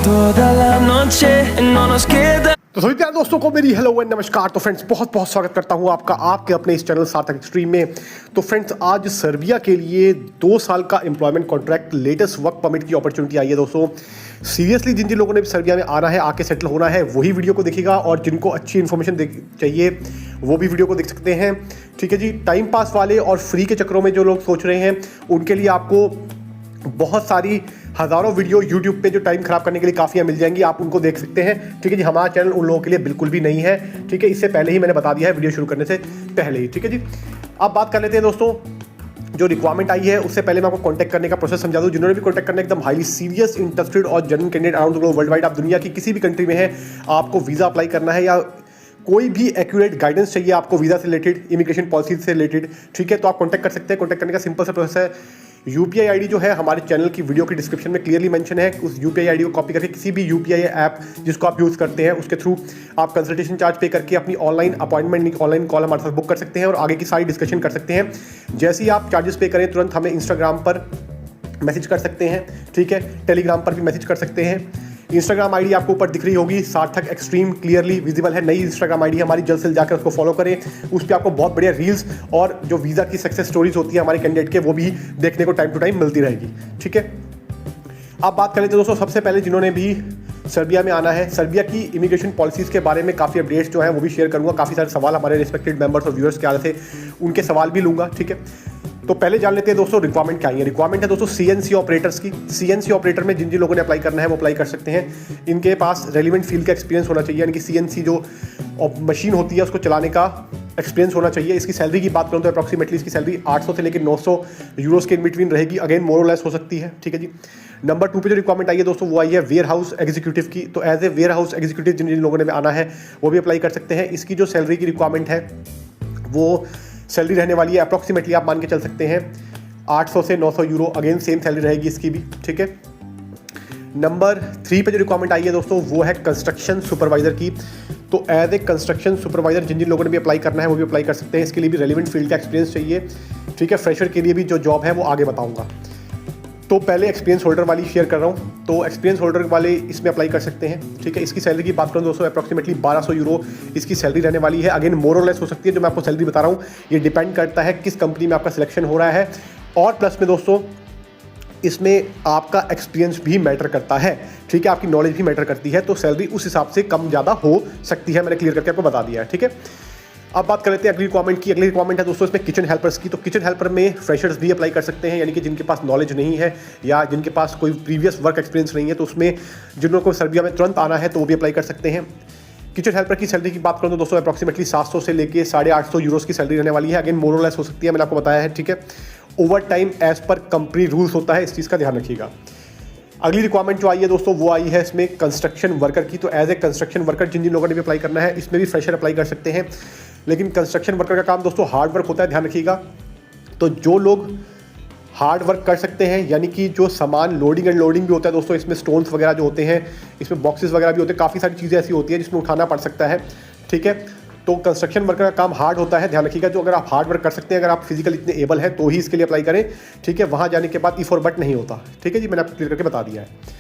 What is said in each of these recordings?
toda la noche, no nos queda. तो सभी प्यारे दोस्तों को मेरी हेलो एंड नमस्कार। तो फ्रेंड्स बहुत बहुत स्वागत करता हूं आपका आपके अपने इस चैनल सार्थक एक्सट्रीम में। तो फ्रेंड्स आज सर्बिया के लिए 2 साल का employment contract latest work permit की अपॉर्चुनिटी आई है दोस्तों। सीरियसली जिन जिन लोगों ने सर्बिया में आना है, आके सेटल होना है, वही वीडियो को देखिएगा, और जिनको अच्छी इन्फॉर्मेशन चाहिए वो भी वीडियो को देख सकते हैं। ठीक है जी। टाइम पास वाले और फ्री के चक्करों में जो लोग सोच रहे हैं उनके लिए आपको बहुत सारी हज़ारों वीडियो YouTube पे जो टाइम खराब करने के लिए काफ़ी मिल जाएंगी, आप उनको देख सकते हैं। ठीक है जी। हमारा चैनल उन लोगों के लिए बिल्कुल भी नहीं है। ठीक है, इससे पहले ही मैंने बता दिया है वीडियो शुरू करने से पहले ही। ठीक है जी। अब बात कर लेते हैं दोस्तों, जो रिक्वायरमेंट आई है उससे पहले मैं आपको कॉन्टैक्ट करने का प्रोसेस समझा दूं। जिन्होंने भी कॉन्टैक्ट करना है, एकदम हाईली सीरियस, इंटरेस्टेड और genuine candidate around the globe world wide, आप दुनिया की किसी भी कंट्री में है, आपको वीज़ा अप्लाई करना है या कोई भी एक्यूरेट गाइडेंस चाहिए आपको वीज़ा से रिलेटेड, इमिग्रेशन पॉलिसी से रिलेटेड, ठीक है, तो आप कॉन्टैक्ट कर सकते हैं। कॉन्टैक्ट करने का सिंपल सा प्रोसेस है। यूपीआई आईडी जो है हमारे चैनल की वीडियो की डिस्क्रिप्शन में क्लियरली मेंशन है। उस यूपीआई आईडी को कॉपी करके किसी भी यूपीआई ऐप जिसको आप यूज़ करते हैं उसके थ्रू आप कंसल्टेशन चार्ज पे करके अपनी ऑनलाइन अपॉइंटमेंट, ऑनलाइन कॉल हमारे साथ बुक कर सकते हैं और आगे की सारी डिस्कशन कर सकते हैं। जैसे ही आप चार्जेस पे करें तुरंत हमें इंस्टाग्राम पर मैसेज कर सकते हैं। ठीक है, टेलीग्राम पर भी मैसेज कर सकते हैं। इंस्टाग्राम आईडी आपको ऊपर दिख रही होगी, सार्थक एक्सट्रीम क्लियरली विजिबल है। नई इंस्टाग्राम आईडी हमारी, जल्द से जाकर उसको फॉलो करें। उस पर आपको बहुत बढ़िया रील्स और जो वीज़ा की सक्सेस स्टोरीज होती है हमारे कैंडिडेट के, वो भी देखने को टाइम टू टाइम मिलती रहेगी। ठीक है। अब बात करें तो दोस्तों, सबसे पहले जिन्होंने भी सर्बिया में आना है, सर्बिया की इमिग्रेशन पॉलिसीज़ के बारे में काफ़ी अपडेट्स जो हैं वो भी शेयर करूँगा। काफ़ी सारे सवाल हमारे रिस्पेक्टेड मेंबर्स और व्यूअर्स के आ रहे थे, उनके सवाल भी लूँगा। ठीक है। तो पहले जान लेते हैं दोस्तों रिक्वायरमेंट क्या है। रिक्वायरमेंट है दोस्तों सीएनसी ऑपरेटर्स की। सीएनसी ऑपरेटर में जिन जिन लोगों ने अप्लाई करना है वो अप्लाई कर सकते हैं। इनके पास रेलिवेंट फील्ड का एक्सपीरियंस होना चाहिए, यानी कि सीएनसी जो मशीन होती है उसको चलाने का एक्सपीरियंस होना चाहिए। इसकी सैलरी की बात करूँ तो अप्रॉक्सीमेटली इसकी सैलरी 800 से लेकर 900 यूरोस के इन बिटवीन रहेगी। अगेन मोर और लेस हो सकती है। ठीक है जी। नंबर 2 पे जो रिक्वायरमेंट आई है दोस्तों वो आई है वेयर हाउस एग्जीक्यूटिव की। तो as a warehouse executive जिन जिन लोगों ने आना है वो भी अप्लाई कर सकते हैं। इसकी जो सैलरी की रिक्वायरमेंट है वो सैलरी रहने वाली है अप्रॉक्सीमेटली, आप मान के चल सकते हैं 800 से 900 यूरो। अगेन सेम सैलरी रहेगी इसकी भी। ठीक है। नंबर 3 पे जो रिक्वायरमेंट आई है दोस्तों वो है कंस्ट्रक्शन सुपरवाइजर की। तो एज ए कंस्ट्रक्शन सुपरवाइजर जिन जिन लोगों ने भी अप्लाई करना है वो भी अप्लाई कर सकते हैं। इसके लिए भी रेलिवेंट फील्ड का एक्सपीरियंस चाहिए। ठीक है। फ्रेशर के लिए भी जो जॉब है वो आगे बताऊंगा। तो पहले एक्सपीरियंस होल्डर वाली शेयर कर रहा हूँ। तो एक्सपीरियंस होल्डर वाले इसमें अप्लाई कर सकते हैं। ठीक है। इसकी सैलरी की बात करूँ दोस्तों अप्रॉक्सीमेटली 1200 यूरो इसकी सैलरी रहने वाली है। अगेन मोर और लेस हो सकती है। जो मैं आपको सैलरी बता रहा हूँ ये डिपेंड करता है किस कंपनी में आपका सिलेक्शन हो रहा है, और प्लस में दोस्तों इसमें आपका एक्सपीरियंस भी मैटर करता है। ठीक है। आपकी नॉलेज भी मैटर करती है, तो सैलरी उस हिसाब से कम ज़्यादा हो सकती है। मैंने क्लियर करके आपको बता दिया है। ठीक है। अब बात कर लेते हैं अगली रिक्वायरमेंट की। अगली रिक्वायरमेंट है दोस्तों इसमें किचन हेल्पर्स की। तो किचन हेल्पर में फ्रेशर्स भी अप्लाई कर सकते हैं, यानी कि जिनके पास नॉलेज नहीं है या जिनके पास कोई प्रीवियस वर्क एक्सपीरियंस नहीं है, तो उसमें जिन लोगों को सर्बिया में तुरंत आना है तो वो भी अप्लाई कर सकते हैं। किचन हेल्पर की सैलरी की बात करूँ तो दोस्तों अप्रॉक्सीमेटली 700 से लेके 850 यूरोस की सैलरी रहने वाली है। अगेन मोर और लेस हो सकती है, मैंने आपको बताया है। ठीक है। Overtime as per company rules होता है, इस चीज़ का ध्यान रखिएगा। अगली रिक्वायरमेंट जो आई है दोस्तों वो आई है इसमें कंस्ट्रक्शन वर्कर की। तो एज ए कंस्ट्रक्शन वर्कर जिन जिन लोगों ने भी अप्लाई करना है इसमें भी फ्रेशर अप्लाई कर सकते हैं। लेकिन कंस्ट्रक्शन वर्कर का काम दोस्तों हार्ड वर्क होता है, ध्यान रखिएगा। तो जो लोग हार्ड वर्क कर सकते हैं, यानी कि जो सामान लोडिंग एंड लोडिंग भी होता है दोस्तों, इसमें स्टोन्स वगैरह जो होते हैं, इसमें बॉक्सेस वगैरह भी होते हैं, काफ़ी सारी चीज़ें ऐसी होती है जिसमें उठाना पड़ सकता है। ठीक है। तो कंस्ट्रक्शन वर्कर का काम हार्ड होता है, ध्यान रखिएगा। जो अगर आप हार्ड वर्क कर सकते हैं, अगर आप फिजिकल इतने एबल हैं तो ही इसके लिए अप्लाई करें। ठीक है। वहाँ जाने के बाद इफ और बट नहीं होता। ठीक है जी। मैंने आपको क्लियर करके बता दिया है।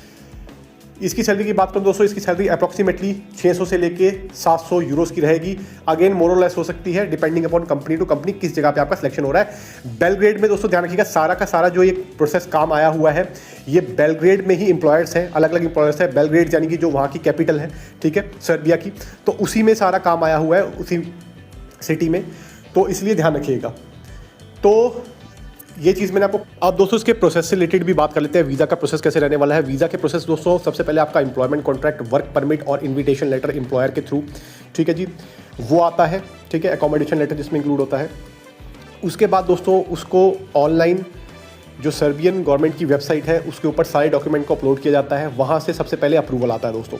इसकी सैलरी की बात करूँ दोस्तों, इसकी सैलरी अप्रॉक्सीमेटली 600 से लेके 700 यूरोस की रहेगी। अगेन मोर और लेस हो सकती है depending upon company to company किस जगह पे आपका सिलेक्शन हो रहा है। बेलग्रेड में दोस्तों ध्यान रखिएगा, सारा का सारा जो ये प्रोसेस काम आया हुआ है ये बेलग्रेड में ही एम्प्लॉयर्स हैं, अलग अलग एम्प्लॉयर्स हैं। बेलग्रेड यानी कि जो वहाँ की कैपिटल है, ठीक है, सर्बिया की, तो उसी में सारा काम आया हुआ है, उसी सिटी में, तो इसलिए ध्यान रखिएगा। तो ये चीज़ मैंने आपको। अब दोस्तों इसके प्रोसेस से रिलेटेड भी बात कर लेते हैं। वीज़ा का प्रोसेस कैसे रहने वाला है। वीज़ा के प्रोसेस दोस्तों सबसे पहले आपका एम्प्लॉयमेंट कॉन्ट्रैक्ट, वर्क परमिट और इन्विटेशन लेटर एम्प्लॉयर के थ्रू, ठीक है जी, वो आता है। ठीक है। एकोमोडेशन लेटर जिसमें इंक्लूड होता है। उसके बाद दोस्तों उसको ऑनलाइन जो सर्बियन गवर्नमेंट की वेबसाइट है उसके ऊपर सारे डॉक्यूमेंट को अपलोड किया जाता है। वहाँ से सबसे पहले अप्रूवल आता है दोस्तों।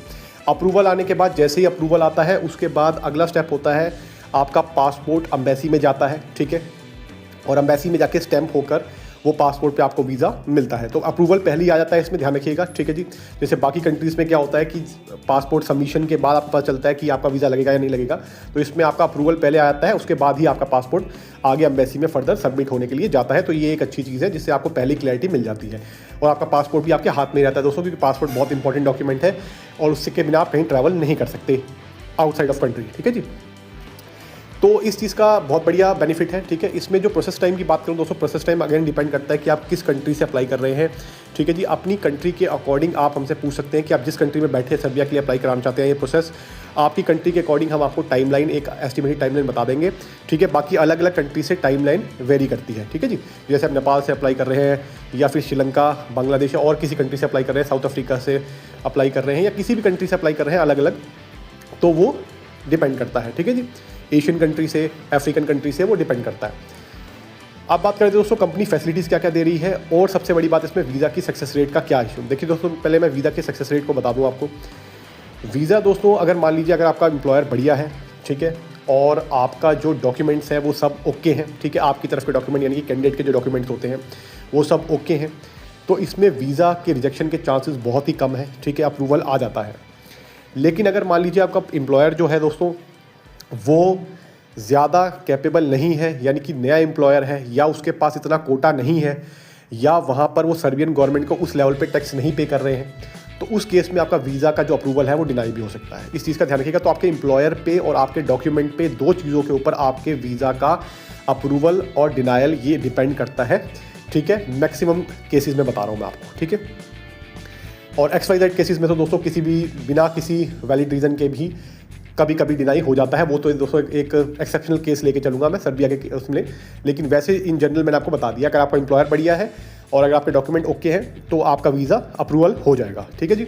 अप्रूवल आने के बाद, जैसे ही अप्रूवल आता है उसके बाद अगला स्टेप होता है आपका पासपोर्ट अम्बेसी में जाता है। ठीक है। और अम्बेसी में जाके स्टैंप होकर वो पासपोर्ट पे आपको वीज़ा मिलता है। तो अप्रूवल पहले ही आ जाता है, इसमें ध्यान रखिएगा, ठीक है जी। जैसे बाकी कंट्रीज़ में क्या होता है कि पासपोर्ट सबमिशन के बाद आपको पता चलता है कि आपका वीज़ा लगेगा या नहीं लगेगा, तो इसमें आपका अप्रूवल पहले आ जाता है, उसके बाद ही आपका पासपोर्ट आगे एम्बेसी में फर्दर सबमिट होने के लिए जाता है। तो ये एक अच्छी चीज़ है जिससे आपको पहले क्लैरिटी मिल जाती है और आपका पासपोर्ट भी आपके हाथ में रहता है दोस्तों, क्योंकि पासपोर्ट बहुत इंपॉर्टेंट डॉक्यूमेंट है और उससे के बिना आप कहीं ट्रैवल नहीं कर सकते आउटसाइड ऑफ कंट्री, ठीक है जी। तो इस चीज़ का बहुत बढ़िया बेनिफिट है, ठीक है। इसमें जो प्रोसेस टाइम की बात करूँ दोस्तों, प्रोसेस टाइम अगेन डिपेंड करता है कि आप किस कंट्री से अप्लाई कर रहे हैं, ठीक है जी। अपनी कंट्री के अकॉर्डिंग आप हमसे पूछ सकते हैं कि आप जिस कंट्री में बैठे सर्बिया के लिए अप्लाई कराना चाहते हैं, ये प्रोसेस आपकी कंट्री के अकॉर्डिंग हम आपको टाइमलाइन, एक एस्टिमेटेड टाइमलाइन बता देंगे, ठीक है। बाकी अलग अलग कंट्री से टाइमलाइन वेरी करती है, ठीक है जी। जैसे आप नेपाल से अप्लाई कर रहे हैं या फिर श्रीलंका, बांग्लादेश और किसी कंट्री से अप्लाई कर रहे हैं, साउथ अफ्रीका से अप्लाई कर रहे हैं या किसी भी कंट्री से अप्लाई कर रहे हैं अलग अलग, तो वो डिपेंड करता है, ठीक है जी। एशियन कंट्री से, अफ्रीकन कंट्री से, वो डिपेंड करता है। अब बात करें दोस्तों कंपनी फैसिलिटीज़ क्या क्या दे रही है और सबसे बड़ी बात इसमें वीज़ा की सक्सेस रेट का क्या इशू। देखिए दोस्तों, पहले मैं वीज़ा की सक्सेस रेट को बता दूं आपको। वीज़ा दोस्तों, अगर मान लीजिए अगर आपका एम्प्लॉयर बढ़िया है, ठीक है, और आपका जो डॉक्यूमेंट्स हैं वो सब ओके हैं, ठीक है, आपकी तरफ के डॉक्यूमेंट यानी कि कैंडिडेट के जो डॉक्यूमेंट्स होते हैं वो सब ओके हैं, तो इसमें वीज़ा के रिजेक्शन के चांसेस बहुत ही कम है, ठीक है, अप्रूवल आ जाता है। लेकिन अगर मान लीजिए आपका एम्प्लॉयर जो है दोस्तों वो ज़्यादा कैपेबल नहीं है, यानी कि नया एम्प्लॉयर है या उसके पास इतना कोटा नहीं है या वहाँ पर वो सर्बियन गवर्नमेंट को उस लेवल पे टैक्स नहीं पे कर रहे हैं, तो उस केस में आपका वीज़ा का जो अप्रूवल है वो डिनाई भी हो सकता है। इस चीज़ का ध्यान रखिएगा। तो आपके एम्प्लॉयर पे और आपके डॉक्यूमेंट पे, दो चीज़ों के ऊपर आपके वीज़ा का अप्रूवल और डिनायल ये डिपेंड करता है, ठीक है। मैक्सिमम केसेस में बता रहा हूँ मैं आपको, ठीक है। और XYZ केसेस में तो दोस्तों किसी भी बिना किसी वैलिड रीज़न के भी कभी कभी डिनाई हो जाता है। वो तो दोस्तों एक एक्सेप्शनल केस लेके चलूँगा मैं सर्बिया के उसमें, लेकिन वैसे इन जनरल मैंने आपको बता दिया, अगर आपका एम्प्लॉयर बढ़िया है और अगर आपके डॉक्यूमेंट ओके हैं तो आपका वीज़ा अप्रूवल हो जाएगा, ठीक है जी।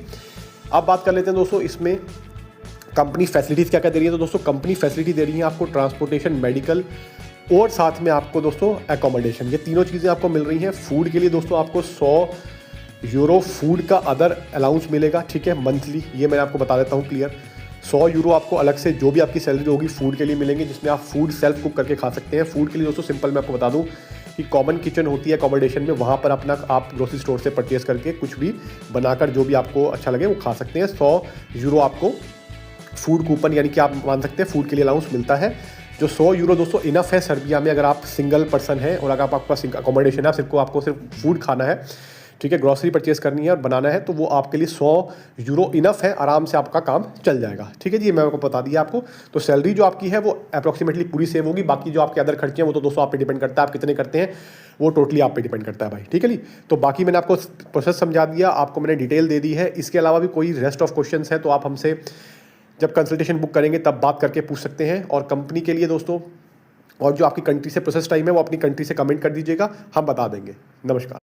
अब बात कर लेते हैं दोस्तों इसमें कंपनी फैसिलिटीज़ क्या क्या दे रही है। तो दोस्तों कंपनी फैसिलिटी दे रही है आपको ट्रांसपोर्टेशन, मेडिकल और साथ में आपको दोस्तों एकोमोडेशन, ये तीनों चीज़ें आपको मिल रही हैं। फूड के लिए दोस्तों आपको 100 यूरो फूड का अदर अलाउंस मिलेगा, ठीक है, मंथली। ये मैं आपको बता देता हूँ क्लियर। 100 यूरो आपको अलग से जो भी आपकी सैलरी होगी फूड के लिए मिलेंगे, जिसमें आप फूड सेल्फ कुक करके खा सकते हैं। फूड के लिए दोस्तों सिंपल मैं आपको बता दूं कि कॉमन किचन होती है अकोमोडेशन में, वहाँ पर अपना आप ग्रोसरी स्टोर से परचेज़ करके कुछ भी बनाकर जो भी आपको अच्छा लगे वो खा सकते हैं। 100 यूरो आपको फूड कूपन यानी कि आप मान सकते हैं फूड के लिए अलाउंस मिलता है। जो 100 यूरो दोस्तों इनफ है सर्बिया में, अगर आप सिंगल पर्सन हैं और अगर आपका अकोमोडेशन है, आपको सिर्फ फूड खाना है, ठीक है, ग्रॉसरी परचेज करनी है और बनाना है, तो वो आपके लिए 100 यूरो इनफ है, आराम से आपका काम चल जाएगा, ठीक है जी। मैं आपको बता दिया आपको। तो सैलरी जो आपकी है वो अप्रॉक्सीमेटली पूरी सेव होगी। बाकी जो आपके अदर खर्चे हैं वो तो दोस्तों आप पे डिपेंड करता है, आप कितने करते हैं वो टोटली आप पे डिपेंड करता है भाई, ठीक है जी। तो बाकी मैंने आपको प्रोसेस समझा दिया, आपको मैंने डिटेल दे दी है। इसके अलावा भी कोई रेस्ट ऑफ क्वेश्चंस है तो आप हमसे जब कंसल्टेशन बुक करेंगे तब बात करके पूछ सकते हैं। और कंपनी के लिए दोस्तों और जो आपकी कंट्री से प्रोसेस टाइम है वो अपनी कंट्री से कमेंट कर दीजिएगा, हम बता देंगे। नमस्कार।